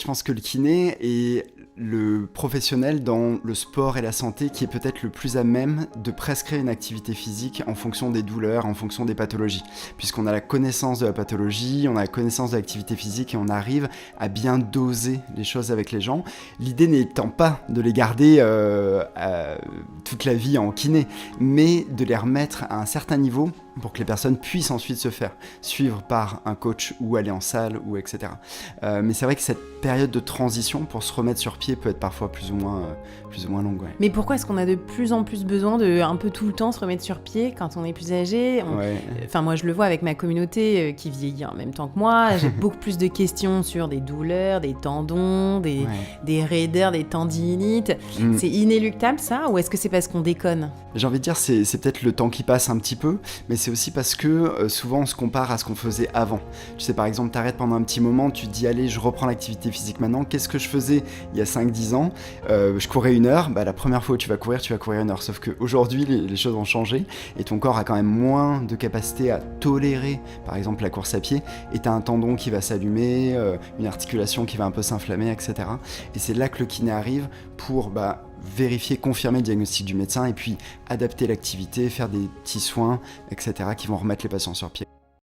Je pense que le kiné est le professionnel dans le sport et la santé qui est peut-être le plus à même de prescrire une activité physique en fonction des douleurs, en fonction des pathologies. Puisqu'on a la connaissance de la pathologie, on a la connaissance de l'activité physique et on arrive à bien doser les choses avec les gens. L'idée n'étant pas de les garder toute la vie en kiné, mais de les remettre à un certain niveau pour que les personnes puissent ensuite se faire suivre par un coach ou aller en salle, ou etc. Mais c'est vrai que cette période de transition pour se remettre sur pied peut être parfois plus ou moins longue. Ouais. Mais pourquoi est-ce qu'on a de plus en plus besoin de un peu tout le temps se remettre sur pied quand on est plus âgé ? Enfin, moi, je le vois avec ma communauté qui vieillit en même temps que moi. J'ai beaucoup plus de questions sur des douleurs, des tendons, des raideurs, des tendinites. C'est inéluctable, ça ? Ou est-ce que c'est parce qu'on déconne ? J'ai envie de dire, c'est peut-être le temps qui passe un petit peu, mais c'est aussi parce que souvent on se compare à ce qu'on faisait avant. Tu sais, par exemple, t'arrêtes pendant un petit moment, tu te dis, allez, je reprends l'activité physique maintenant. Qu'est-ce que je faisais il y a 5-10 ans ? Je courais 1 heure. La première fois où tu vas courir 1 heure. Sauf qu'aujourd'hui, les choses ont changé et ton corps a quand même moins de capacité à tolérer, par exemple, la course à pied. Et t'as un tendon qui va s'allumer, une articulation qui va un peu s'inflammer, etc. Et c'est là que le kiné arrive pour vérifier, confirmer le diagnostic du médecin et puis adapter l'activité, faire des petits soins, etc. qui vont remettre les patients sur pied.